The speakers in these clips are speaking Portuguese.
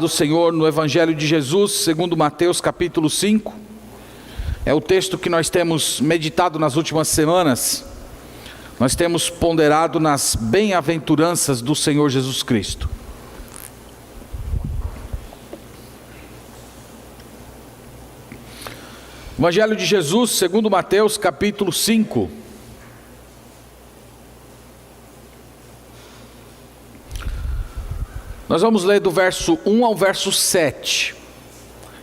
do Senhor no Evangelho de Jesus, segundo Mateus capítulo 5, é o texto que nós temos meditado nas últimas semanas. Nós temos ponderado nas bem-aventuranças do Senhor Jesus Cristo. Evangelho de Jesus, segundo Mateus capítulo 5. Nós vamos ler do verso 1 ao verso 7,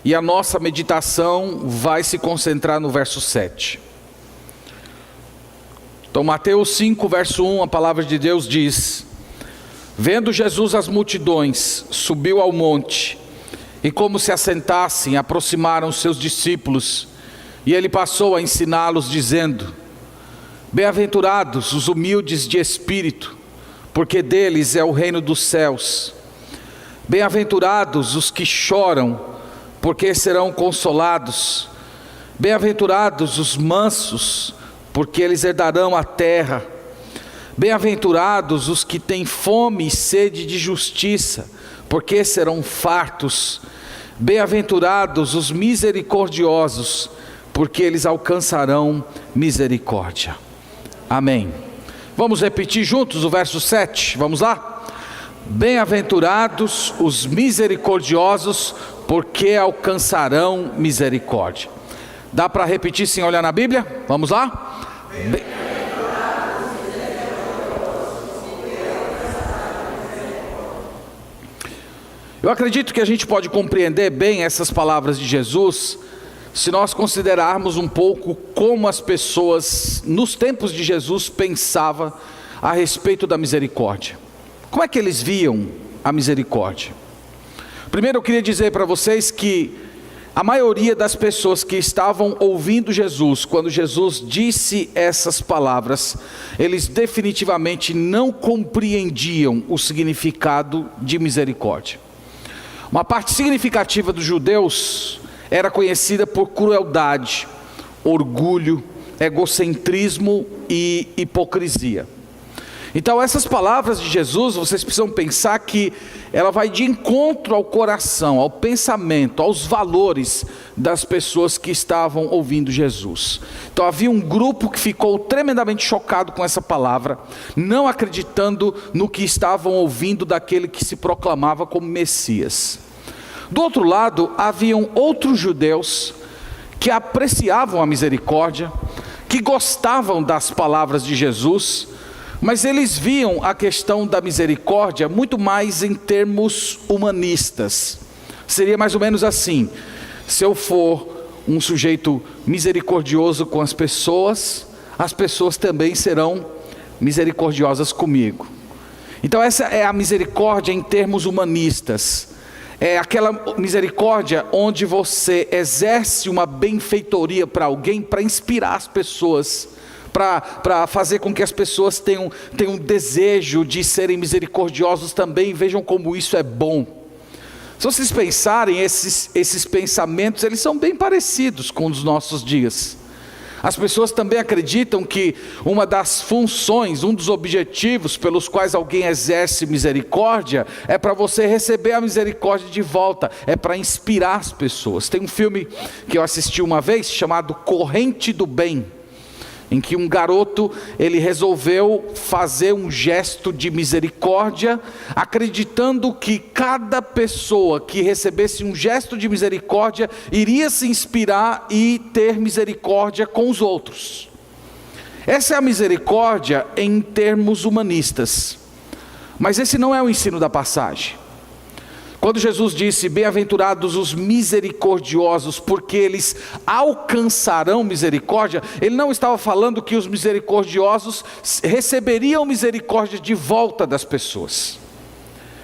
e a nossa meditação vai se concentrar no verso 7. Então Mateus 5, verso 1, a palavra de Deus diz: Vendo Jesus as multidões, subiu ao monte, e como se assentassem, aproximaram seus discípulos, e ele passou a ensiná-los, dizendo: Bem-aventurados os humildes de espírito, porque deles é o reino dos céus. Bem-aventurados os que choram, porque serão consolados. Bem-aventurados os mansos, porque eles herdarão a terra. Bem-aventurados os que têm fome e sede de justiça, porque serão fartos. Bem-aventurados os misericordiosos, porque eles alcançarão misericórdia. Amém. Vamos repetir juntos o verso 7, vamos lá? Bem-aventurados os misericordiosos, porque alcançarão misericórdia. Dá para repetir sem olhar na Bíblia? Vamos lá? Eu acredito que a gente pode compreender bem essas palavras de Jesus se nós considerarmos um pouco como as pessoas nos tempos de Jesus pensavam a respeito da misericórdia. Como é que eles viam a misericórdia? Primeiro eu queria dizer para vocês que a maioria das pessoas que estavam ouvindo Jesus, quando Jesus disse essas palavras, eles definitivamente não compreendiam o significado de misericórdia. Uma parte significativa dos judeus era conhecida por crueldade, orgulho, egocentrismo e hipocrisia. Então essas palavras de Jesus, vocês precisam pensar que ela vai de encontro ao coração, ao pensamento, aos valores das pessoas que estavam ouvindo Jesus. Então havia um grupo que ficou tremendamente chocado com essa palavra, não acreditando no que estavam ouvindo daquele que se proclamava como Messias. Do outro lado, haviam outros judeus que apreciavam a misericórdia, que gostavam das palavras de Jesus, mas eles viam a questão da misericórdia muito mais em termos humanistas. Seria mais ou menos assim: se eu for um sujeito misericordioso com as pessoas também serão misericordiosas comigo. Então essa é a misericórdia em termos humanistas. É aquela misericórdia onde você exerce uma benfeitoria para alguém, para inspirar as pessoas, para fazer com que as pessoas tenham desejo de serem misericordiosos também, vejam como isso é bom. Se vocês pensarem, esses pensamentos, eles são bem parecidos com os nossos dias. As pessoas também acreditam que uma das funções, um dos objetivos pelos quais alguém exerce misericórdia, é para você receber a misericórdia de volta, é para inspirar as pessoas. Tem um filme que eu assisti uma vez, chamado Corrente do Bem, em que um garoto, ele resolveu fazer um gesto de misericórdia, acreditando que cada pessoa que recebesse um gesto de misericórdia, iria se inspirar e ter misericórdia com os outros. Essa é a misericórdia em termos humanistas, mas esse não é o ensino da passagem. Quando Jesus disse: bem-aventurados os misericordiosos, porque eles alcançarão misericórdia, ele não estava falando que os misericordiosos receberiam misericórdia de volta das pessoas.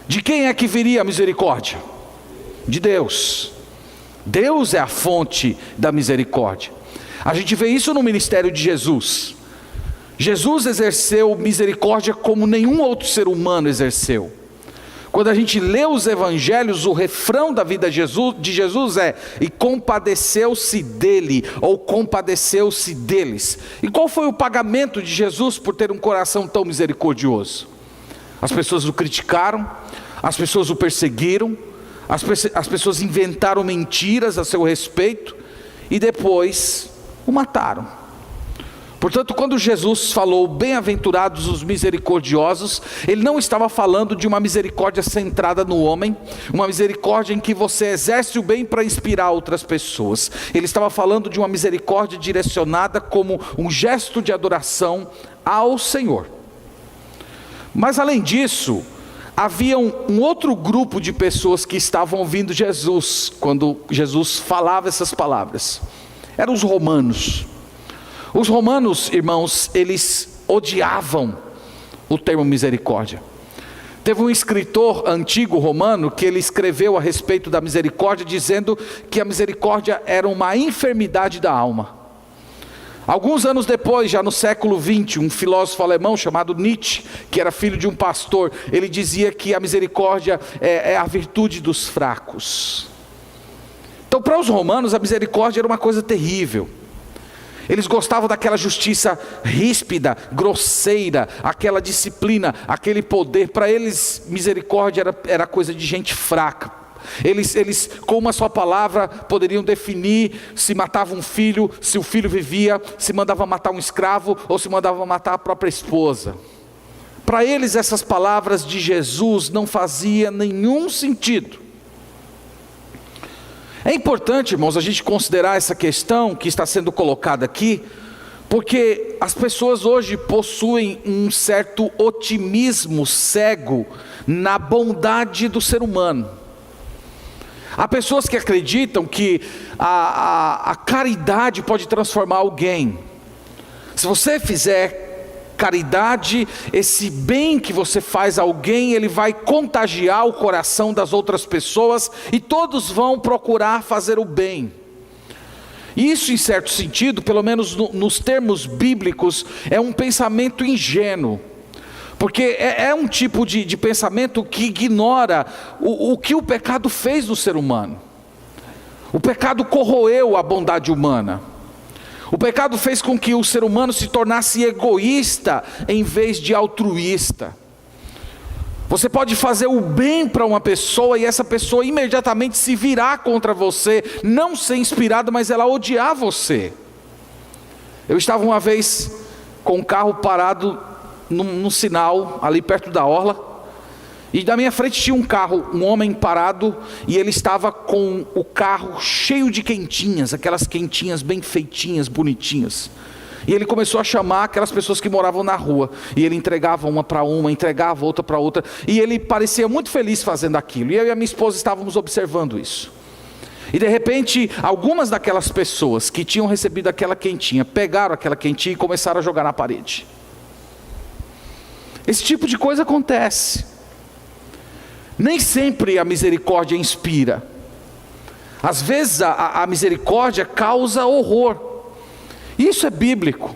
De quem é que viria a misericórdia? De Deus. Deus é a fonte da misericórdia. A gente vê isso no ministério de Jesus. Jesus exerceu misericórdia como nenhum outro ser humano exerceu. Quando a gente lê os evangelhos, o refrão da vida de Jesus é: e compadeceu-se dele, ou compadeceu-se deles. E qual foi o pagamento de Jesus por ter um coração tão misericordioso? As pessoas o criticaram, as pessoas o perseguiram, as pessoas inventaram mentiras a seu respeito e depois o mataram. Portanto, quando Jesus falou, bem-aventurados os misericordiosos, Ele não estava falando de uma misericórdia centrada no homem, uma misericórdia em que você exerce o bem para inspirar outras pessoas. Ele estava falando de uma misericórdia direcionada como um gesto de adoração ao Senhor. Mas além disso, havia um outro grupo de pessoas que estavam ouvindo Jesus, quando Jesus falava essas palavras. Eram os romanos. Os romanos, irmãos, eles odiavam o termo misericórdia. Teve um escritor antigo romano que ele escreveu a respeito da misericórdia, dizendo que a misericórdia era uma enfermidade da alma. Alguns anos depois, já no século XX, um filósofo alemão chamado Nietzsche, que era filho de um pastor, ele dizia que a misericórdia é a virtude dos fracos. Então, para os romanos, a misericórdia era uma coisa terrível. Eles gostavam daquela justiça ríspida, grosseira, aquela disciplina, aquele poder. Para eles, misericórdia era coisa de gente fraca. Eles, com uma só palavra, poderiam definir se matava um filho, se o filho vivia, se mandava matar um escravo ou se mandava matar a própria esposa. Para eles, essas palavras de Jesus não faziam nenhum sentido. É importante, irmãos, a gente considerar essa questão que está sendo colocada aqui, porque as pessoas hoje possuem um certo otimismo cego na bondade do ser humano. Há pessoas que acreditam que a caridade pode transformar alguém. Se você fizer caridade, esse bem que você faz a alguém, ele vai contagiar o coração das outras pessoas e todos vão procurar fazer o bem. Isso, em certo sentido, pelo menos nos termos bíblicos, é um pensamento ingênuo, porque é um tipo de pensamento que ignora o que o pecado fez no ser humano. O pecado corroeu a bondade humana. O pecado fez com que o ser humano se tornasse egoísta em vez de altruísta. Você pode fazer o bem para uma pessoa e essa pessoa imediatamente se virar contra você, não ser inspirada, mas ela odiar você. Eu estava uma vez com um carro parado num sinal ali perto da orla, e da minha frente tinha um homem parado, e ele estava com o carro cheio de quentinhas, aquelas quentinhas bem feitinhas, bonitinhas. E ele começou a chamar aquelas pessoas que moravam na rua, e ele entregava uma para uma, entregava outra para outra, e ele parecia muito feliz fazendo aquilo, e eu e a minha esposa estávamos observando isso. E de repente, algumas daquelas pessoas que tinham recebido aquela quentinha, pegaram aquela quentinha e começaram a jogar na parede. Esse tipo de coisa acontece. Nem sempre a misericórdia inspira. Às vezes a misericórdia causa horror. Isso é bíblico.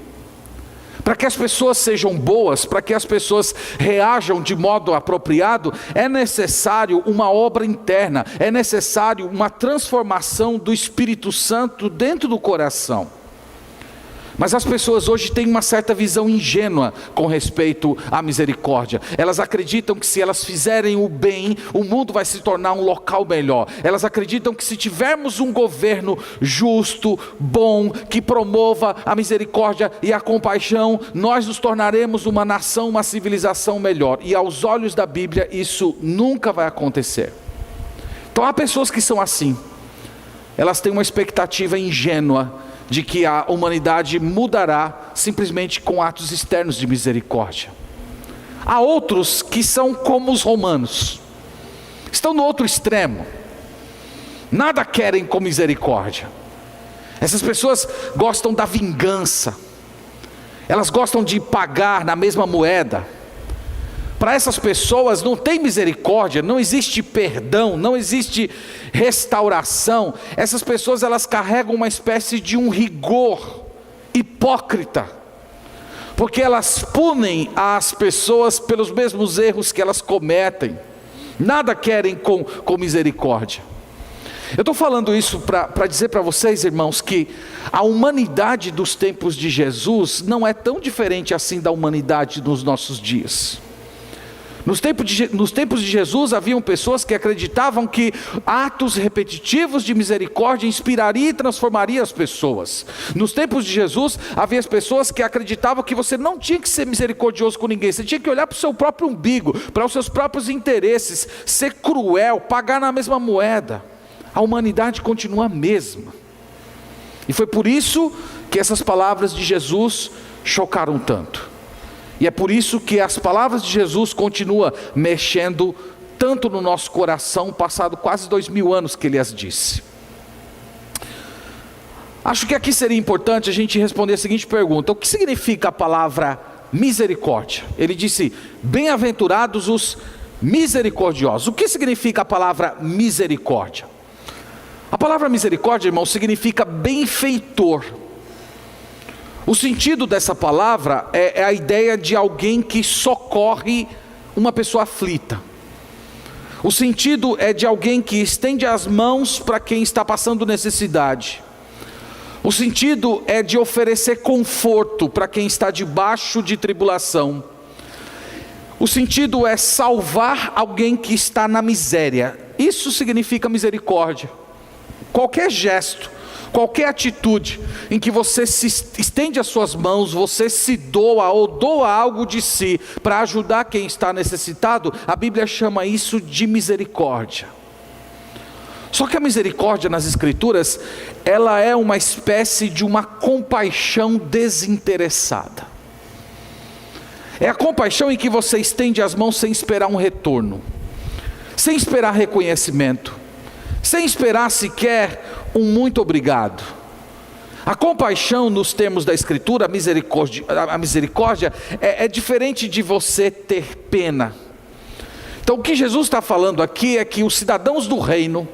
Para que as pessoas sejam boas, para que as pessoas reajam de modo apropriado, é necessário uma obra interna, é necessário uma transformação do Espírito Santo dentro do coração. Mas as pessoas hoje têm uma certa visão ingênua com respeito à misericórdia. Elas acreditam que se elas fizerem o bem, o mundo vai se tornar um local melhor. Elas acreditam que se tivermos um governo justo, bom, que promova a misericórdia e a compaixão, nós nos tornaremos uma nação, uma civilização melhor. E aos olhos da Bíblia isso nunca vai acontecer. Então há pessoas que são assim. Elas têm uma expectativa ingênua de que a humanidade mudará simplesmente com atos externos de misericórdia. Há outros que são como os romanos, estão no outro extremo, nada querem com misericórdia. Essas pessoas gostam da vingança, elas gostam de pagar na mesma moeda. Para essas pessoas não tem misericórdia, não existe perdão, não existe restauração. Essas pessoas, elas carregam uma espécie de um rigor hipócrita, porque elas punem as pessoas pelos mesmos erros que elas cometem. Nada querem com misericórdia. Eu estou falando isso para dizer para vocês, irmãos, que a humanidade dos tempos de Jesus não é tão diferente assim da humanidade dos nossos dias. Nos tempos de Jesus, haviam pessoas que acreditavam que atos repetitivos de misericórdia inspiraria e transformaria as pessoas. Nos tempos de Jesus, havia pessoas que acreditavam que você não tinha que ser misericordioso com ninguém, você tinha que olhar para o seu próprio umbigo, para os seus próprios interesses, ser cruel, pagar na mesma moeda. A humanidade continua a mesma. E foi por isso que essas palavras de Jesus chocaram tanto. E é por isso que as palavras de Jesus continuam mexendo tanto no nosso coração, passado quase 2000 anos que ele as disse. Acho que aqui seria importante a gente responder a seguinte pergunta: o que significa a palavra misericórdia? Ele disse, bem-aventurados os misericordiosos. O que significa a palavra misericórdia? A palavra misericórdia, irmão, significa benfeitor. O sentido dessa palavra é a ideia de alguém que socorre uma pessoa aflita. O sentido é de alguém que estende as mãos para quem está passando necessidade. O sentido é de oferecer conforto para quem está debaixo de tribulação. O sentido é salvar alguém que está na miséria. Isso significa misericórdia. Qualquer gesto, qualquer atitude em que você se estende as suas mãos, você se doa ou doa algo de si para ajudar quem está necessitado, a Bíblia chama isso de misericórdia. Só que a misericórdia nas Escrituras, ela é uma espécie de uma compaixão desinteressada. É a compaixão em que você estende as mãos sem esperar um retorno, sem esperar reconhecimento, sem esperar sequer um muito obrigado. A compaixão nos termos da Escritura, a misericórdia é diferente de você ter pena. Então o que Jesus está falando aqui é que os cidadãos do reino,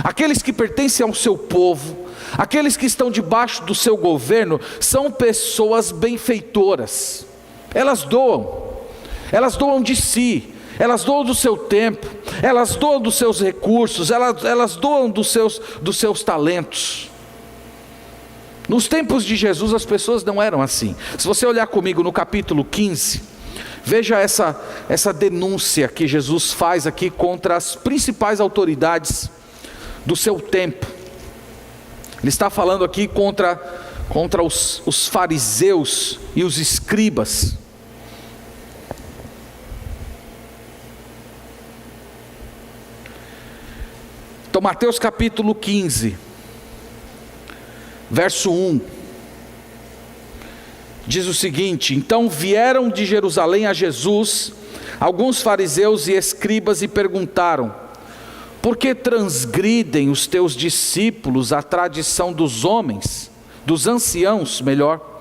aqueles que pertencem ao seu povo, aqueles que estão debaixo do seu governo, são pessoas benfeitoras. Elas doam de si, elas doam do seu tempo, elas doam dos seus recursos, elas doam dos seus talentos. Nos tempos de Jesus as pessoas não eram assim. Se você olhar comigo no capítulo 15, veja essa denúncia que Jesus faz aqui contra as principais autoridades do seu tempo. Ele está falando aqui contra os fariseus e os escribas. Então Mateus capítulo 15, verso 1, diz o seguinte: então vieram de Jerusalém a Jesus alguns fariseus e escribas e perguntaram: por que transgridem os teus discípulos a tradição dos homens, dos anciãos melhor,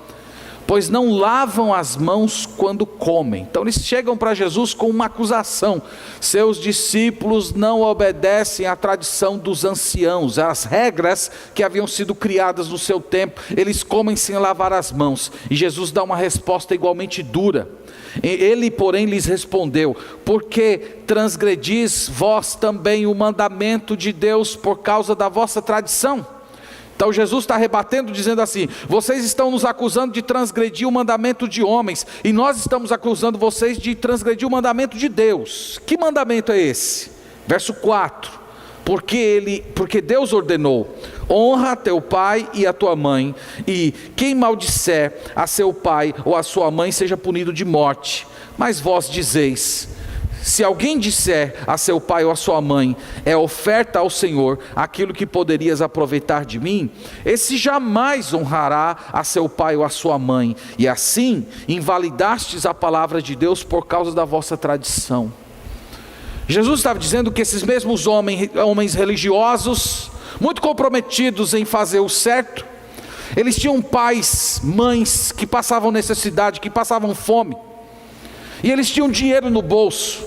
pois não lavam as mãos quando comem? Então eles chegam para Jesus com uma acusação: seus discípulos não obedecem à tradição dos anciãos, às regras que haviam sido criadas no seu tempo, eles comem sem lavar as mãos. E Jesus dá uma resposta igualmente dura. Ele, porém, lhes respondeu: por que transgredis vós também o mandamento de Deus por causa da vossa tradição? Então Jesus está rebatendo, dizendo assim: vocês estão nos acusando de transgredir o mandamento de homens, e nós estamos acusando vocês de transgredir o mandamento de Deus. Que mandamento é esse? Verso 4: porque Deus ordenou: honra teu pai e a tua mãe, e quem maldisser a seu pai ou a sua mãe seja punido de morte. Mas vós dizeis: se alguém disser a seu pai ou a sua mãe, é oferta ao Senhor aquilo que poderias aproveitar de mim, esse jamais honrará a seu pai ou a sua mãe, e assim invalidastes a palavra de Deus por causa da vossa tradição. Jesus estava dizendo que esses mesmos homens religiosos, muito comprometidos em fazer o certo, eles tinham pais, mães que passavam necessidade, que passavam fome, e eles tinham dinheiro no bolso,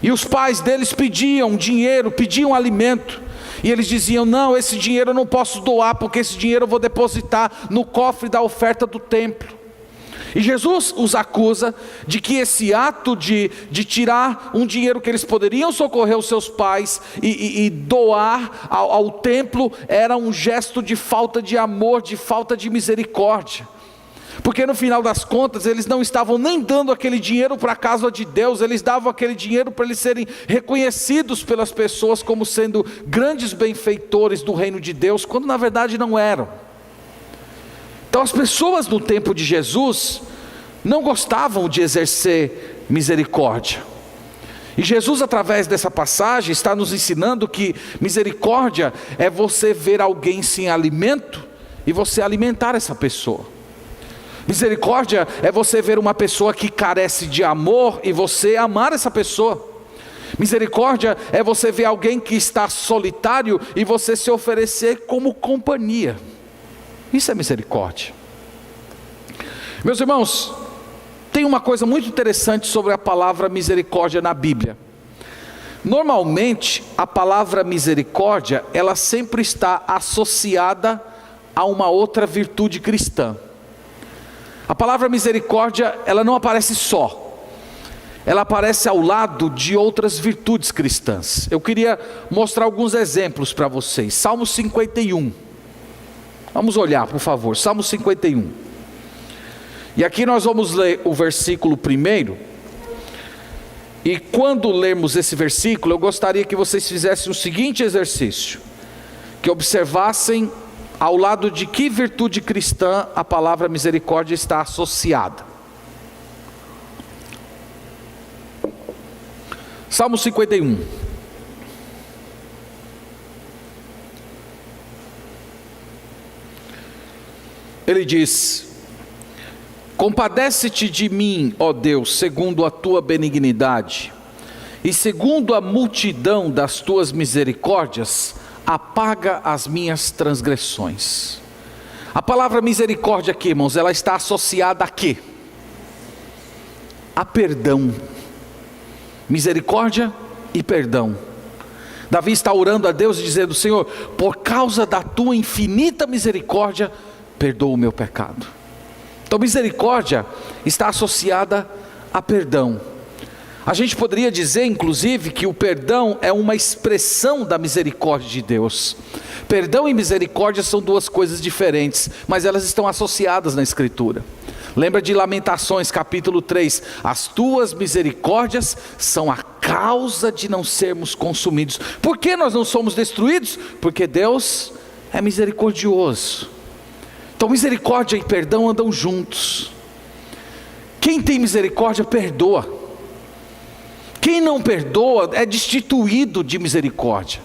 e os pais deles pediam dinheiro, pediam alimento, e eles diziam: não, esse dinheiro eu não posso doar, porque esse dinheiro eu vou depositar no cofre da oferta do templo. E Jesus os acusa de que esse ato de tirar um dinheiro que eles poderiam socorrer os seus pais e doar ao templo era um gesto de falta de amor, de falta de misericórdia. Porque no final das contas eles não estavam nem dando aquele dinheiro para a casa de Deus, eles davam aquele dinheiro para eles serem reconhecidos pelas pessoas como sendo grandes benfeitores do reino de Deus, quando na verdade não eram. Então as pessoas no tempo de Jesus não gostavam de exercer misericórdia. E Jesus, através dessa passagem, está nos ensinando que misericórdia é você ver alguém sem alimento e você alimentar essa pessoa. Misericórdia é você ver uma pessoa que carece de amor e você amar essa pessoa. Misericórdia é você ver alguém que está solitário e você se oferecer como companhia. Isso é misericórdia. Meus irmãos, tem uma coisa muito interessante sobre a palavra misericórdia na Bíblia. Normalmente, a palavra misericórdia, ela sempre está associada a uma outra virtude cristã. A palavra misericórdia, ela não aparece só. Ela aparece ao lado de outras virtudes cristãs. Eu queria mostrar alguns exemplos para vocês. Salmo 51. Vamos olhar, por favor. Salmo 51. E aqui nós vamos ler o versículo 1. E quando lermos esse versículo, eu gostaria que vocês fizessem o seguinte exercício: que observassem ao lado de que virtude cristã a palavra misericórdia está associada. Salmo 51. Ele diz: compadece-te de mim, ó Deus, segundo a tua benignidade, e segundo a multidão das tuas misericórdias, apaga as minhas transgressões. A palavra misericórdia aqui, irmãos, ela está associada a quê? A perdão. Misericórdia e perdão. Davi está orando a Deus e dizendo: Senhor, por causa da tua infinita misericórdia, perdoa o meu pecado. Então misericórdia está associada a perdão. A gente poderia dizer inclusive que o perdão é uma expressão da misericórdia de Deus. Perdão e misericórdia são duas coisas diferentes, mas elas estão associadas na Escritura. Lembra de Lamentações capítulo 3, as tuas misericórdias são a causa de não sermos consumidos. Por que nós não somos destruídos? Porque Deus é misericordioso. Então misericórdia e perdão andam juntos. Quem tem misericórdia perdoa. Quem não perdoa é destituído de misericórdia.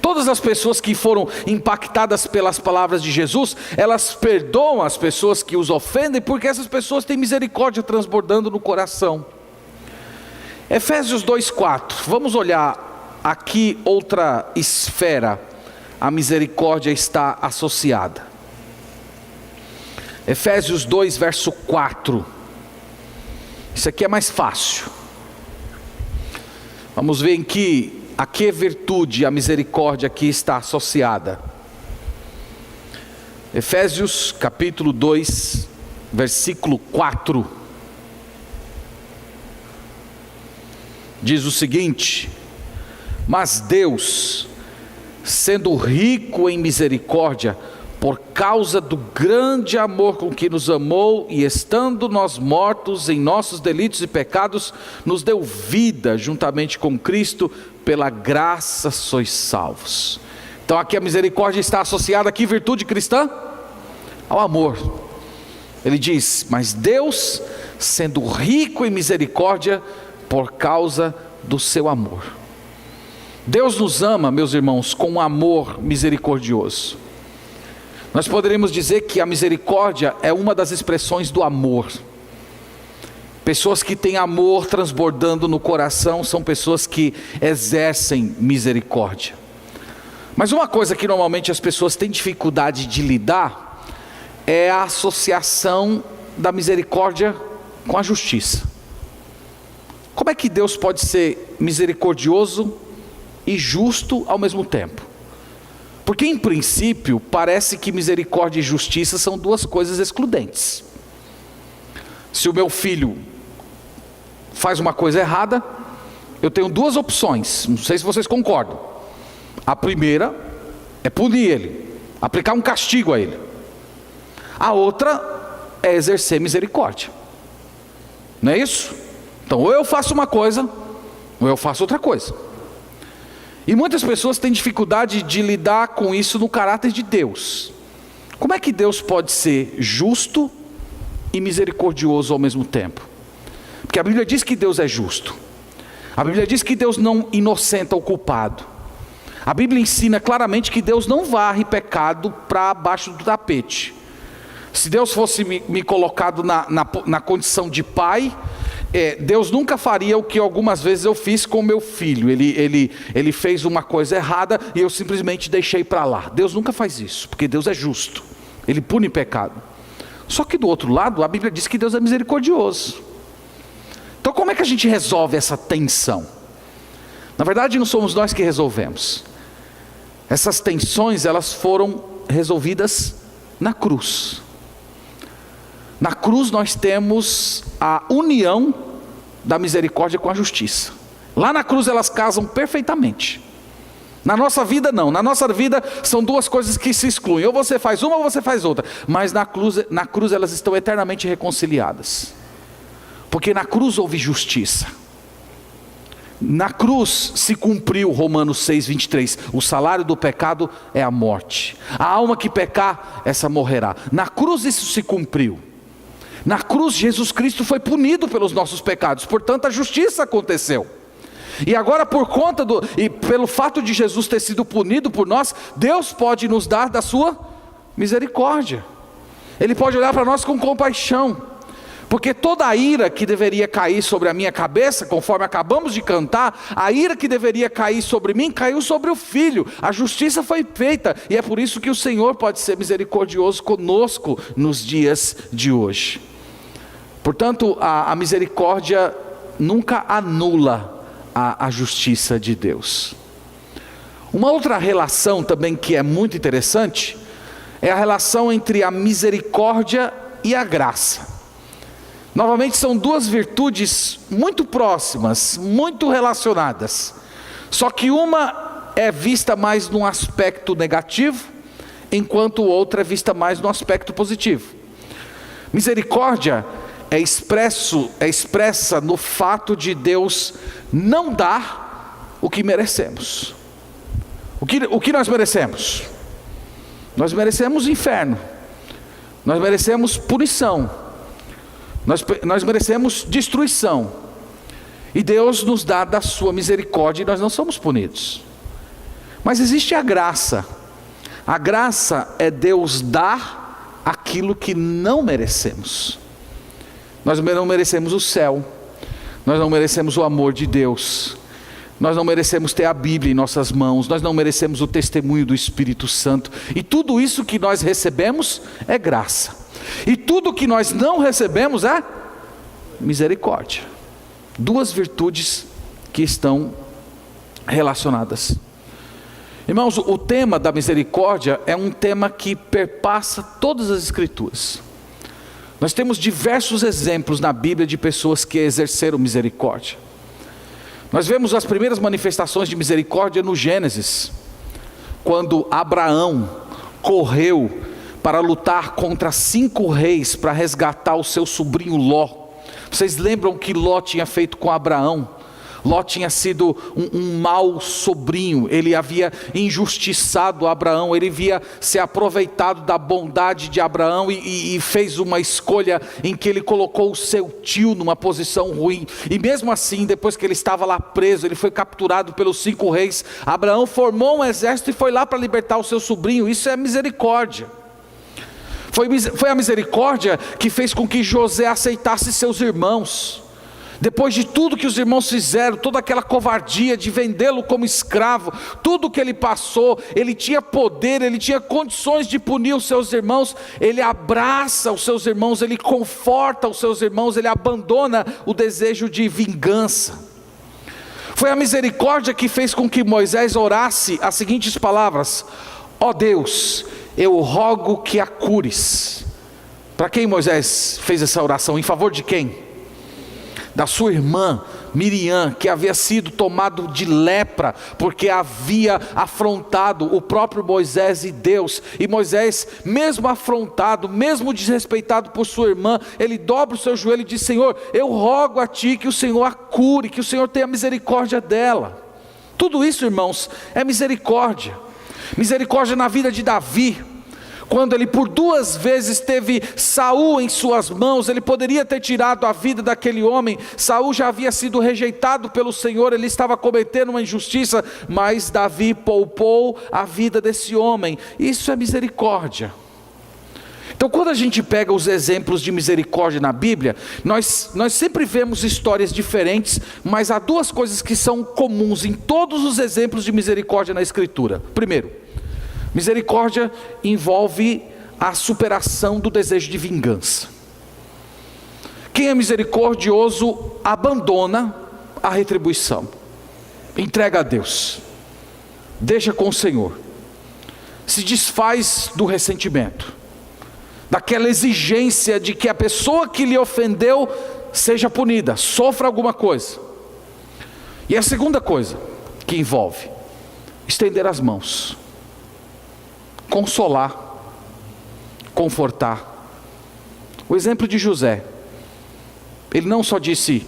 Todas as pessoas que foram impactadas pelas palavras de Jesus, elas perdoam as pessoas que os ofendem, porque essas pessoas têm misericórdia transbordando no coração. Efésios 2:4, vamos olhar aqui outra esfera, a misericórdia está associada. Efésios 2, verso 4. Isso aqui é mais fácil. Vamos ver a que virtude a misericórdia aqui está associada. Efésios capítulo 2, versículo 4. Diz o seguinte: mas Deus, sendo rico em misericórdia, por causa do grande amor com que nos amou, e estando nós mortos em nossos delitos e pecados, nos deu vida juntamente com Cristo, pela graça sois salvos. Então aqui a misericórdia está associada a que virtude cristã? Ao amor. Ele diz: mas Deus, sendo rico em misericórdia, por causa do seu amor. Deus nos ama, meus irmãos, com um amor misericordioso. Nós poderíamos dizer que a misericórdia é uma das expressões do amor. Pessoas que têm amor transbordando no coração são pessoas que exercem misericórdia. Mas uma coisa que normalmente as pessoas têm dificuldade de lidar é a associação da misericórdia com a justiça. Como é que Deus pode ser misericordioso e justo ao mesmo tempo? Porque em princípio parece que misericórdia e justiça são duas coisas excludentes. Se o meu filho faz uma coisa errada, eu tenho duas opções, não sei se vocês concordam. A primeira é punir ele, aplicar um castigo a ele. A outra é exercer misericórdia. Não é isso? Então, ou eu faço uma coisa, ou eu faço outra coisa. E muitas pessoas têm dificuldade de lidar com isso no caráter de Deus. Como é que Deus pode ser justo e misericordioso ao mesmo tempo? Porque a Bíblia diz que Deus é justo. A Bíblia diz que Deus não inocenta o culpado. A Bíblia ensina claramente que Deus não varre pecado para baixo do tapete. Se Deus fosse me colocado na condição de pai, Deus nunca faria o que algumas vezes eu fiz com meu filho. Ele fez uma coisa errada e eu simplesmente deixei para lá. Deus nunca faz isso, porque Deus é justo. Ele pune pecado. Só que do outro lado, a Bíblia diz que Deus é misericordioso. Então como é que a gente resolve essa tensão? Na verdade não somos nós que resolvemos. Essas tensões, elas foram resolvidas na cruz. Na cruz nós temos a união da misericórdia com a justiça. Lá na cruz elas casam perfeitamente. Na nossa vida não. Na nossa vida são duas coisas que se excluem. Ou você faz uma ou você faz outra. Mas na cruz elas estão eternamente reconciliadas. Porque na cruz houve justiça. Na cruz se cumpriu Romanos 6:23. O salário do pecado é a morte. A alma que pecar, essa morrerá. Na cruz isso se cumpriu. Na cruz Jesus Cristo foi punido pelos nossos pecados. Portanto a justiça aconteceu. E agora pelo fato de Jesus ter sido punido por nós, Deus pode nos dar da sua misericórdia. Ele pode olhar para nós com compaixão. Porque toda a ira que deveria cair sobre a minha cabeça, conforme acabamos de cantar, a ira que deveria cair sobre mim, caiu sobre o Filho. A justiça foi feita, e é por isso que o Senhor pode ser misericordioso conosco nos dias de hoje. Portanto, a misericórdia nunca anula a justiça de Deus. Uma outra relação também que é muito interessante, é a relação entre a misericórdia e a graça. Novamente são duas virtudes muito próximas, muito relacionadas. Só que uma é vista mais num aspecto negativo, enquanto outra é vista mais no aspecto positivo. Misericórdia é expressa no fato de Deus não dar o que merecemos. O que nós merecemos? Nós merecemos inferno. Nós merecemos punição. Nós merecemos destruição. E Deus nos dá da sua misericórdia e nós não somos punidos. Mas existe a graça. A graça é Deus dar aquilo que não merecemos. Nós não merecemos o céu. Nós não merecemos o amor de Deus. Nós não merecemos ter a Bíblia em nossas mãos. Nós não merecemos o testemunho do Espírito Santo. E tudo isso que nós recebemos é graça. E tudo que nós não recebemos é misericórdia. Duas virtudes que estão relacionadas. Irmãos, o tema da misericórdia é um tema que perpassa todas as Escrituras. Nós temos diversos exemplos na Bíblia de pessoas que exerceram misericórdia. Nós vemos as primeiras manifestações de misericórdia no Gênesis, quando Abraão correu para lutar contra 5 reis, para resgatar o seu sobrinho Ló. Vocês lembram o que Ló tinha feito com Abraão? Ló tinha sido um mau sobrinho, ele havia injustiçado Abraão, ele havia se aproveitado da bondade de Abraão e fez uma escolha em que ele colocou o seu tio numa posição ruim. E mesmo assim, depois que ele estava lá preso, ele foi capturado pelos 5 reis, Abraão formou um exército e foi lá para libertar o seu sobrinho. Isso é misericórdia. Foi a misericórdia que fez com que José aceitasse seus irmãos. Depois de tudo que os irmãos fizeram, toda aquela covardia de vendê-lo como escravo, tudo que ele passou, ele tinha poder, ele tinha condições de punir os seus irmãos. Ele abraça os seus irmãos, ele conforta os seus irmãos, ele abandona o desejo de vingança. Foi a misericórdia que fez com que Moisés orasse as seguintes palavras: ó Deus, eu rogo que a cures. Para quem Moisés fez essa oração? Em favor de quem? da sua irmã Miriam, que havia sido tomado de lepra, porque havia afrontado o próprio Moisés e Deus. E Moisés, mesmo afrontado, mesmo desrespeitado por sua irmã, ele dobra o seu joelho e diz: Senhor, eu rogo a Ti que o Senhor a cure, que o Senhor tenha misericórdia dela. Tudo isso, irmãos, é misericórdia. Misericórdia na vida de Davi. Quando ele por 2 vezes teve Saul em suas mãos, ele poderia ter tirado a vida daquele homem. Saul já havia sido rejeitado pelo Senhor, ele estava cometendo uma injustiça, mas Davi poupou a vida desse homem. Isso é misericórdia. Então, quando a gente pega os exemplos de misericórdia na Bíblia, nós sempre vemos histórias diferentes, mas há 2 coisas que são comuns em todos os exemplos de misericórdia na Escritura. Primeiro, misericórdia envolve a superação do desejo de vingança. Quem é misericordioso abandona a retribuição, entrega a Deus, deixa com o Senhor, se desfaz do ressentimento, daquela exigência de que a pessoa que lhe ofendeu seja punida, sofra alguma coisa. E a segunda coisa que envolve, estender as mãos, consolar, confortar. O exemplo de José, ele não só disse: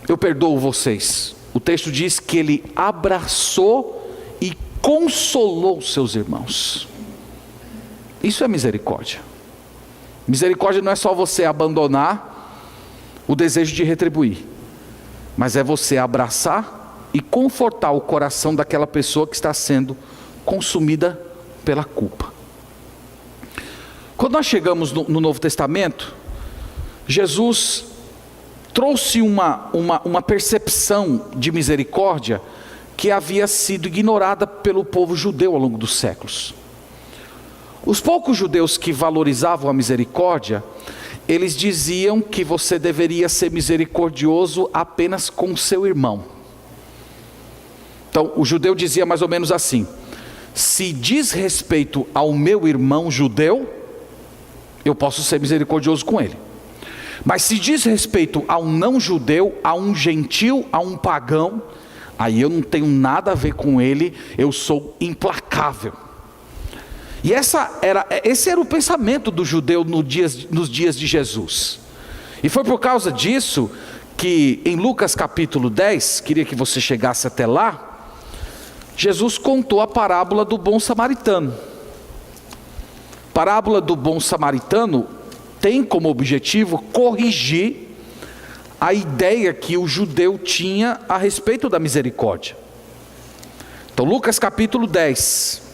eu perdoo vocês. O texto diz que ele abraçou e consolou seus irmãos. Isso é misericórdia. Misericórdia não é só você abandonar o desejo de retribuir, mas é você abraçar e confortar o coração daquela pessoa que está sendo consumida pela culpa. Quando nós chegamos no Novo Testamento, Jesus trouxe uma percepção de misericórdia que havia sido ignorada pelo povo judeu ao longo dos séculos. Os poucos judeus que valorizavam a misericórdia, eles diziam que você deveria ser misericordioso apenas com seu irmão. Então o judeu dizia mais ou menos assim: se diz respeito ao meu irmão judeu, eu posso ser misericordioso com ele. Mas se diz respeito a um não judeu, a um gentil, a um pagão, aí eu não tenho nada a ver com ele, eu sou implacável. E esse era o pensamento do judeu nos dias de Jesus. E foi por causa disso que em Lucas capítulo 10, queria que você chegasse até lá, Jesus contou a parábola do bom samaritano. A parábola do bom samaritano tem como objetivo corrigir a ideia que o judeu tinha a respeito da misericórdia. Então Lucas capítulo 10.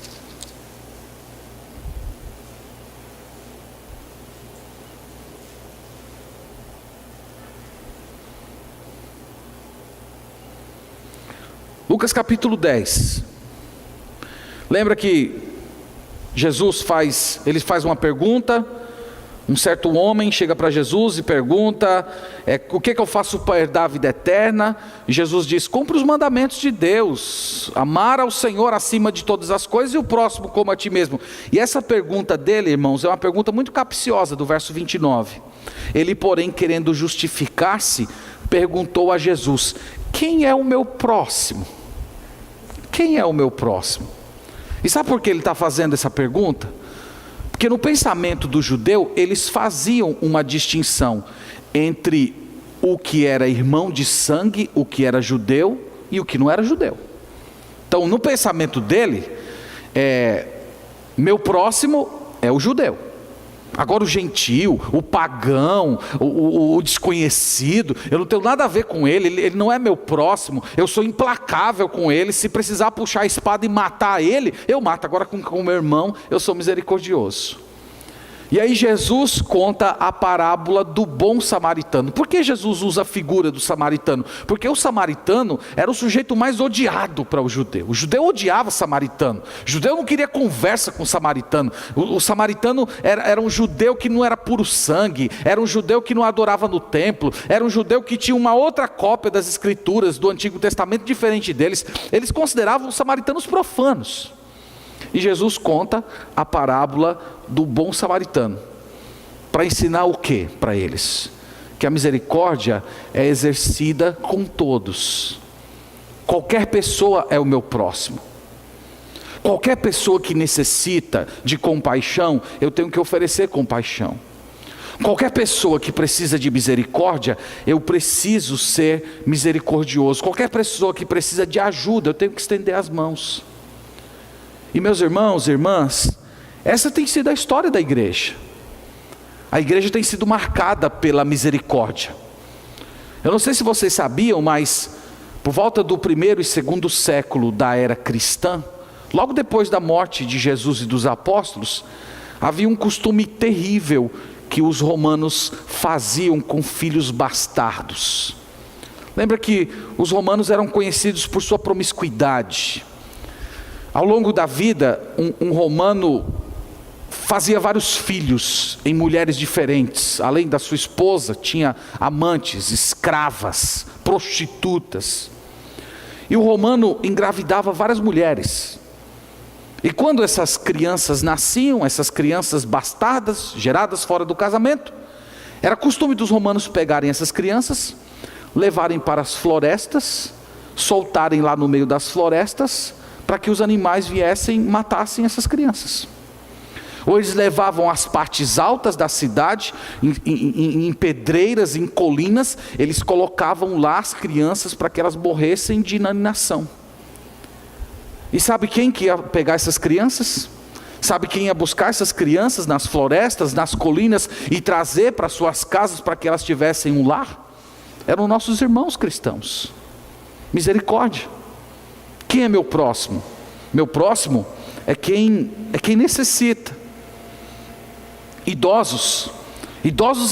Lucas capítulo 10. Lembra que Jesus faz uma pergunta. Um certo homem chega para Jesus e pergunta: o que eu faço para herdar a vida eterna? E Jesus diz: cumpre os mandamentos de Deus, amar ao Senhor acima de todas as coisas e o próximo como a ti mesmo. E essa pergunta dele, irmãos, é uma pergunta muito capciosa, do verso 29. Ele, porém, querendo justificar-se, perguntou a Jesus: quem é o meu próximo? Quem é o meu próximo? E sabe por que ele está fazendo essa pergunta? Porque no pensamento do judeu, eles faziam uma distinção entre o que era irmão de sangue, o que era judeu e o que não era judeu. Então, no pensamento dele, meu próximo é o judeu. Agora o gentil, o pagão, o desconhecido, eu não tenho nada a ver com ele não é meu próximo, eu sou implacável com ele, se precisar puxar a espada e matar ele, eu mato. Agora com o meu irmão, eu sou misericordioso. E aí Jesus conta a parábola do bom samaritano. Por que Jesus usa a figura do samaritano? Porque o samaritano era o sujeito mais odiado para o judeu. O judeu odiava o samaritano. O judeu não queria conversa com o samaritano. O samaritano era um judeu que não era puro sangue, era um judeu que não adorava no templo, era um judeu que tinha uma outra cópia das escrituras do Antigo Testamento diferente deles. Eles consideravam os samaritanos profanos. E Jesus conta a parábola do bom samaritano para ensinar o que para eles? que a misericórdia é exercida com todos. Qualquer pessoa é o meu próximo. Qualquer pessoa que necessita de compaixão, eu tenho que oferecer compaixão. Qualquer pessoa que precisa de misericórdia, eu preciso ser misericordioso. Qualquer pessoa que precisa de ajuda, eu tenho que estender as mãos. E meus irmãos e irmãs, essa tem sido a história da igreja. A igreja tem sido marcada pela misericórdia. Eu não sei se vocês sabiam, mas por volta do 1º e 2º século da era cristã, logo depois da morte de Jesus e dos apóstolos, havia um costume terrível que os romanos faziam com filhos bastardos. Lembra que os romanos eram conhecidos por sua promiscuidade. Ao longo da vida, um romano fazia vários filhos em mulheres diferentes. Além da sua esposa, tinha amantes, escravas, prostitutas. E o romano engravidava várias mulheres. E quando essas crianças nasciam, essas crianças bastardas, geradas fora do casamento, era costume dos romanos pegarem essas crianças, levarem para as florestas, soltarem lá no meio das florestas, para que os animais viessem e matassem essas crianças. Ou eles levavam às partes altas da cidade, em pedreiras, em colinas, eles colocavam lá as crianças para que elas morressem de inanição. E sabe quem que ia pegar essas crianças? Sabe quem ia buscar essas crianças nas florestas, nas colinas e trazer para suas casas para que elas tivessem um lar? Eram nossos irmãos cristãos. Misericórdia. Quem é meu próximo? Meu próximo é quem necessita. Idosos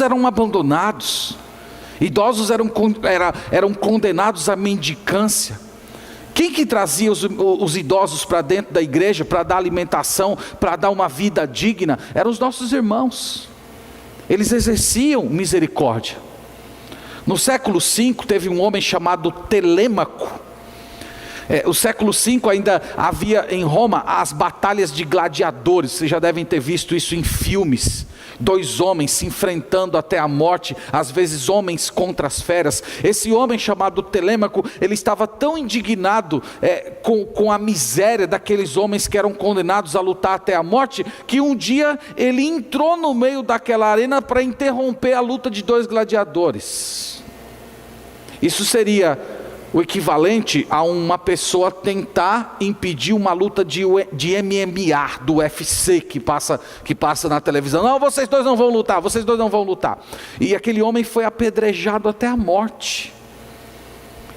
eram abandonados. Idosos eram condenados à mendicância. Quem que trazia os idosos para dentro da igreja, para dar alimentação, para dar uma vida digna? Eram os nossos irmãos. Eles exerciam misericórdia. No século V teve um homem chamado Telêmaco. O século V ainda havia em Roma as batalhas de gladiadores. Vocês já devem ter visto isso em filmes. 2 homens se enfrentando até a morte, às vezes homens contra as feras. Esse homem chamado Telêmaco, ele estava tão indignado com a miséria daqueles homens que eram condenados a lutar até a morte, que um dia ele entrou no meio daquela arena para interromper a luta de 2 gladiadores. Isso seria o equivalente a uma pessoa tentar impedir uma luta de MMA, do UFC, que passa na televisão. Não, vocês dois não vão lutar. E aquele homem foi apedrejado até a morte.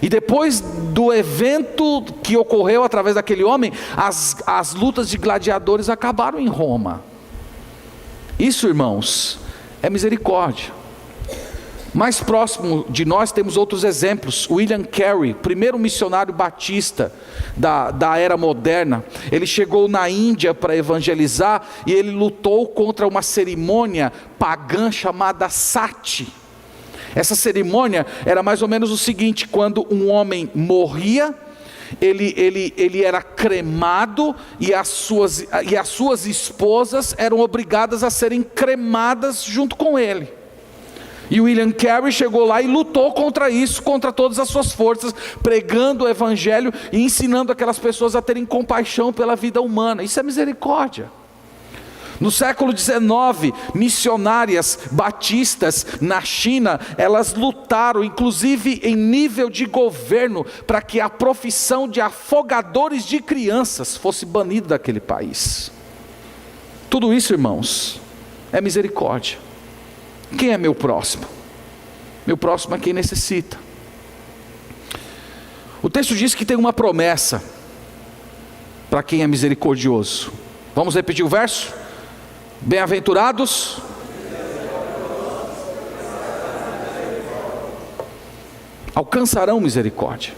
E depois do evento que ocorreu através daquele homem, as lutas de gladiadores acabaram em Roma. Isso, irmãos, é misericórdia. Mais próximo de nós temos outros exemplos. William Carey, primeiro missionário batista da era moderna. Ele chegou na Índia para evangelizar e ele lutou contra uma cerimônia pagã chamada Sati. Essa cerimônia era mais ou menos o seguinte: quando um homem morria, ele era cremado e as suas esposas eram obrigadas a serem cremadas junto com ele. E William Carey chegou lá e lutou contra isso, contra todas as suas forças, pregando o evangelho e ensinando aquelas pessoas a terem compaixão pela vida humana. Isso é misericórdia. No século XIX, missionárias batistas na China, elas lutaram, inclusive em nível de governo, para que a profissão de afogadores de crianças fosse banida daquele país. Tudo isso, irmãos, é misericórdia. Quem é meu próximo? Meu próximo é quem necessita. O texto diz que tem uma promessa para quem é misericordioso. Vamos repetir o verso? Bem-aventurados alcançarão misericórdia.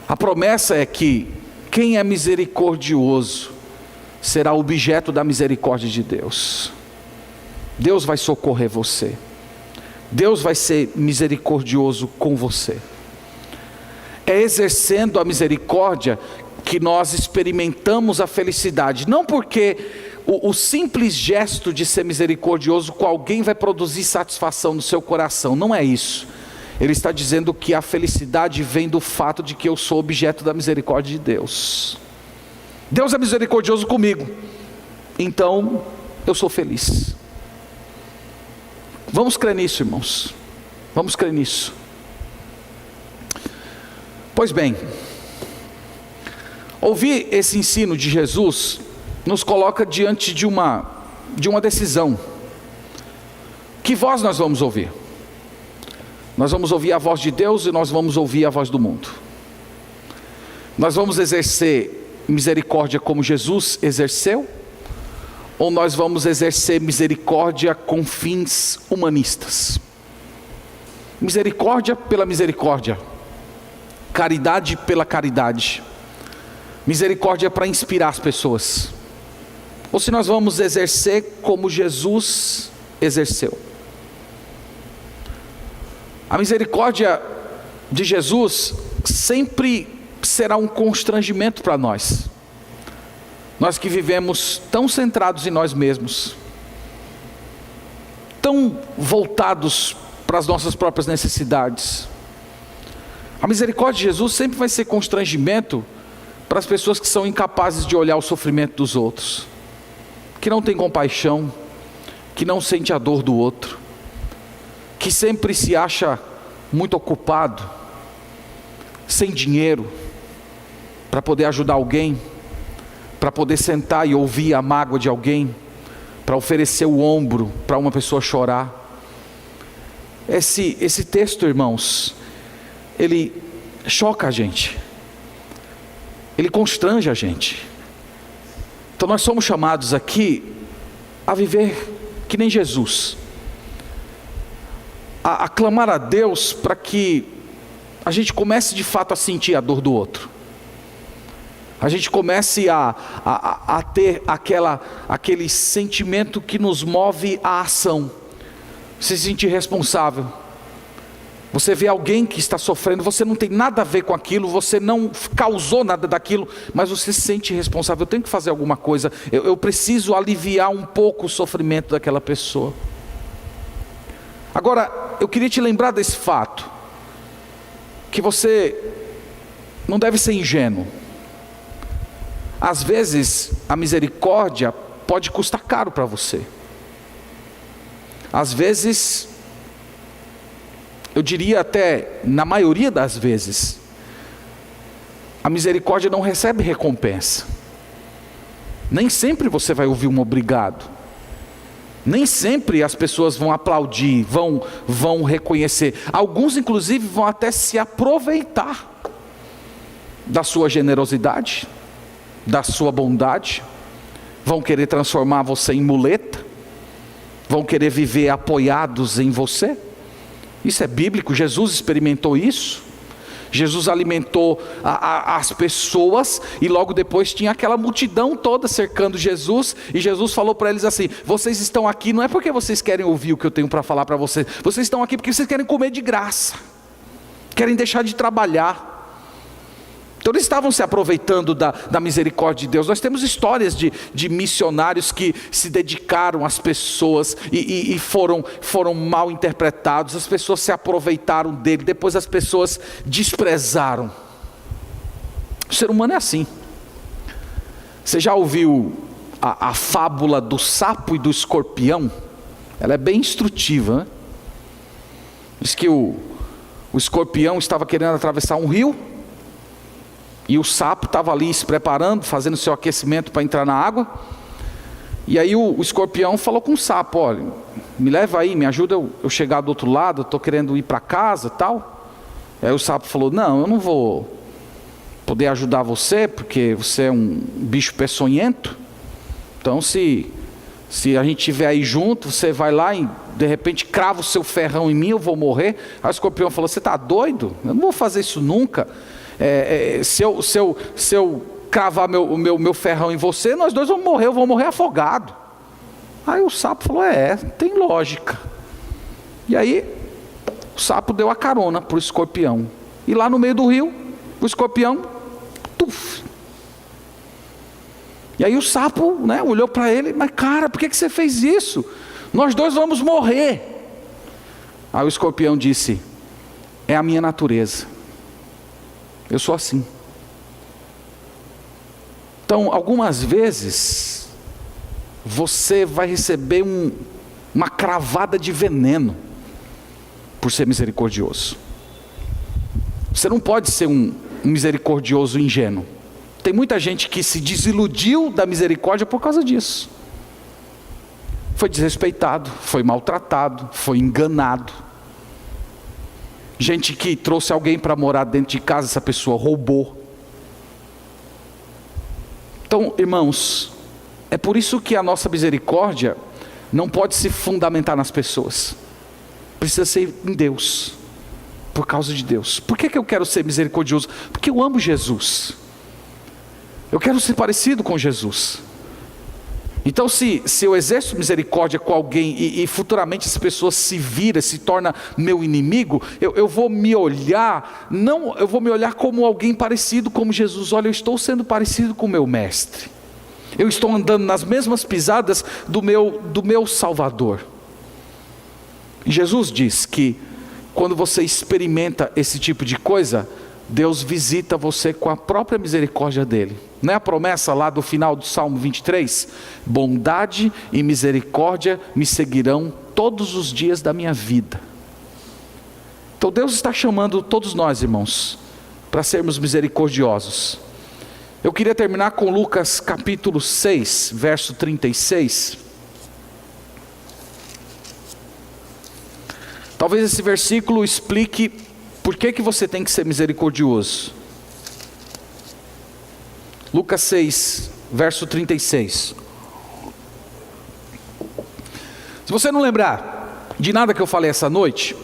A promessa é que quem é misericordioso será objeto da misericórdia de Deus. Deus vai socorrer você. Deus vai ser misericordioso com você. É exercendo a misericórdia que nós experimentamos a felicidade. Não porque o simples gesto de ser misericordioso com alguém vai produzir satisfação no seu coração. Não é isso. Ele está dizendo que a felicidade vem do fato de que eu sou objeto da misericórdia de Deus. Deus é misericordioso comigo, então eu sou feliz. Vamos crer nisso, irmãos. Vamos crer nisso. Pois bem, ouvir esse ensino de Jesus nos coloca diante de uma decisão. Que voz nós vamos ouvir? Nós vamos ouvir a voz de Deus e nós vamos ouvir a voz do mundo. Nós vamos exercer misericórdia como Jesus exerceu? Ou nós vamos exercer misericórdia com fins humanistas? Misericórdia pela misericórdia, caridade pela caridade, misericórdia para inspirar as pessoas. Ou se nós vamos exercer como Jesus exerceu. A misericórdia de Jesus sempre será um constrangimento para nós. Nós que vivemos tão centrados em nós mesmos, tão voltados para as nossas próprias necessidades. A misericórdia de Jesus sempre vai ser constrangimento para as pessoas que são incapazes de olhar o sofrimento dos outros, que não têm compaixão, que não sente a dor do outro, que sempre se acha muito ocupado, sem dinheiro, para poder ajudar alguém, para poder sentar e ouvir a mágoa de alguém, para oferecer o ombro para uma pessoa chorar. Esse texto, irmãos, ele choca a gente, ele constrange a gente. Então nós somos chamados aqui a viver que nem Jesus, a clamar a Deus para que a gente comece de fato a sentir a dor do outro, a gente comece a ter aquele sentimento que nos move à ação, se sentir responsável. Você vê alguém que está sofrendo, você não tem nada a ver com aquilo, você não causou nada daquilo, mas você se sente responsável. Eu tenho que fazer alguma coisa, eu preciso aliviar um pouco o sofrimento daquela pessoa. Agora, eu queria te lembrar desse fato, que você não deve ser ingênuo. Às vezes, a misericórdia pode custar caro para você. Às vezes, eu diria até, na maioria das vezes, a misericórdia não recebe recompensa. Nem sempre você vai ouvir um obrigado. Nem sempre as pessoas vão aplaudir, vão reconhecer. Alguns, inclusive, vão até se aproveitar da sua generosidade, da sua bondade. Vão querer transformar você em muleta. Vão querer viver apoiados em você. Isso é bíblico, Jesus experimentou isso. Jesus alimentou as pessoas e logo depois tinha aquela multidão toda cercando Jesus. E Jesus falou para eles assim: vocês estão aqui não é porque vocês querem ouvir o que eu tenho para falar para vocês. Vocês estão aqui porque vocês querem comer de graça, querem deixar de trabalhar. Então eles estavam se aproveitando da misericórdia de Deus. Nós temos histórias de missionários que se dedicaram às pessoas e foram mal interpretados. As pessoas se aproveitaram dele, depois as pessoas desprezaram. O ser humano é assim. Você já ouviu a fábula do sapo e do escorpião? Ela é bem instrutiva, né? Diz que o escorpião estava querendo atravessar um rio, e o sapo estava ali se preparando, fazendo seu aquecimento para entrar na água. E aí o escorpião falou com o sapo: olha, me leva aí, me ajuda eu chegar do outro lado, eu estou querendo ir para casa e tal. Aí o sapo falou: não, eu não vou poder ajudar você, porque você é um bicho peçonhento. Então se a gente estiver aí junto, você vai lá e de repente crava o seu ferrão em mim, eu vou morrer. Aí o escorpião falou: você está doido? Eu não vou fazer isso nunca. Se eu cravar meu ferrão em você, nós dois vamos morrer, eu vou morrer afogado. Aí o sapo falou: tem lógica. E aí o sapo deu a carona para o escorpião. E lá no meio do rio, o escorpião E aí o sapo, né, olhou para ele, mas cara, por que você fez isso? Nós dois vamos morrer. Aí o escorpião disse: é a minha natureza, eu sou assim. Então, algumas vezes, você vai receber uma cravada de veneno, por ser misericordioso. Você não pode ser um misericordioso ingênuo. Tem muita gente que se desiludiu da misericórdia por causa disso. Foi desrespeitado, foi maltratado, foi enganado. Gente que trouxe alguém para morar dentro de casa, essa pessoa roubou. Então, irmãos, é por isso que a nossa misericórdia não pode se fundamentar nas pessoas. Precisa ser em Deus, por causa de Deus. Por que eu quero ser misericordioso? Porque eu amo Jesus. Eu quero ser parecido com Jesus. Então se eu exerço misericórdia com alguém e futuramente essa pessoa se vira, se torna meu inimigo, eu vou me olhar, eu vou me olhar como alguém parecido com Jesus. Olha, eu estou sendo parecido com o meu mestre. Eu estou andando nas mesmas pisadas do meu Salvador. E Jesus diz que quando você experimenta esse tipo de coisa, Deus visita você com a própria misericórdia dele. Não é a promessa lá do final do Salmo 23? Bondade e misericórdia me seguirão todos os dias da minha vida. Então Deus está chamando todos nós, irmãos, para sermos misericordiosos. Eu queria terminar com Lucas capítulo 6, verso 36. Talvez esse versículo explique por que você tem que ser misericordioso. Lucas 6, verso 36. Se você não lembrar de nada que eu falei essa noite,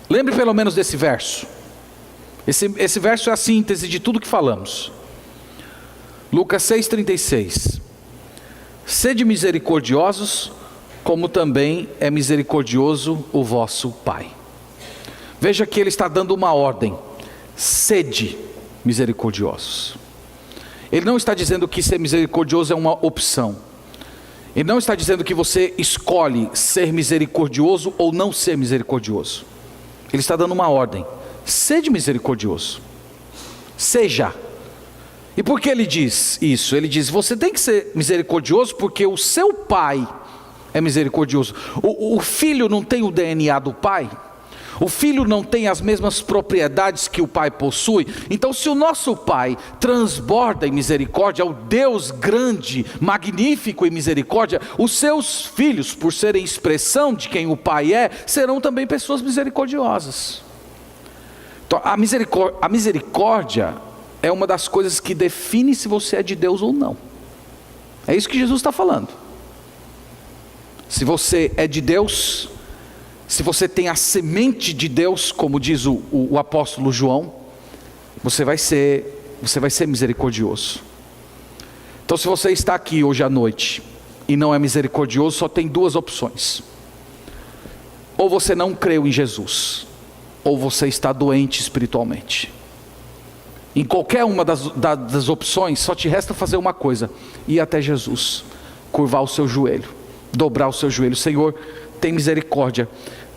lembre pelo menos desse verso. Esse verso é a síntese de tudo que falamos. Lucas 6, 36. Sede misericordiosos, como também é misericordioso o vosso Pai. Veja que ele está dando uma ordem: sede misericordiosos. Ele não está dizendo que ser misericordioso é uma opção. Ele não está dizendo que você escolhe ser misericordioso ou não ser misericordioso. Ele está dando uma ordem: sede misericordioso. Seja. E por que ele diz isso? Ele diz: você tem que ser misericordioso porque o seu pai é misericordioso. O filho não tem o DNA do pai. O filho não tem as mesmas propriedades que o pai possui. Então, se o nosso pai transborda em misericórdia, o Deus grande, magnífico em misericórdia, os seus filhos, por serem expressão de quem o pai é, serão também pessoas misericordiosas. Então, a misericórdia é uma das coisas que define se você é de Deus ou não. É isso que Jesus está falando. Se você é de Deus, se você tem a semente de Deus, como diz o apóstolo João, você vai ser misericordioso. Então, se você está aqui hoje à noite e não é misericordioso, só tem duas opções: ou você não creu em Jesus, ou você está doente espiritualmente. Em qualquer uma das opções, só te resta fazer uma coisa: ir até Jesus, curvar o seu joelho, dobrar o seu joelho. Senhor, tem misericórdia,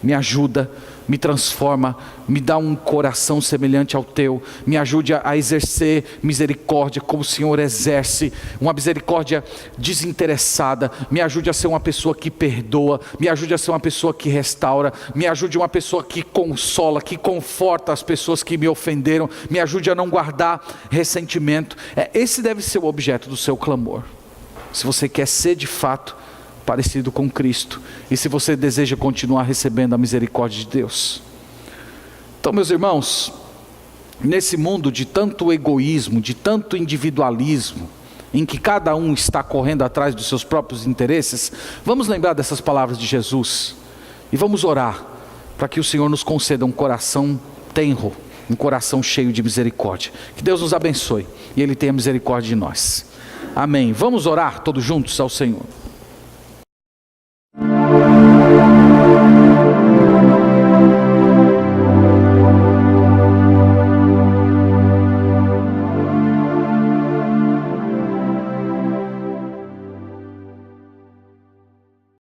me ajuda, me transforma, me dá um coração semelhante ao teu, me ajude a exercer misericórdia como o Senhor exerce, uma misericórdia desinteressada. Me ajude a ser uma pessoa que perdoa, me ajude a ser uma pessoa que restaura, me ajude a uma pessoa que consola, que conforta as pessoas que me ofenderam, me ajude a não guardar ressentimento. Esse deve ser o objeto do seu clamor, se você quer ser de fato parecido com Cristo, e se você deseja continuar recebendo a misericórdia de Deus. Então, meus irmãos, nesse mundo de tanto egoísmo, de tanto individualismo, em que cada um está correndo atrás dos seus próprios interesses, vamos lembrar dessas palavras de Jesus, e vamos orar, para que o Senhor nos conceda um coração tenro, um coração cheio de misericórdia. Que Deus nos abençoe, e Ele tenha misericórdia de nós. Amém. Vamos orar todos juntos ao Senhor.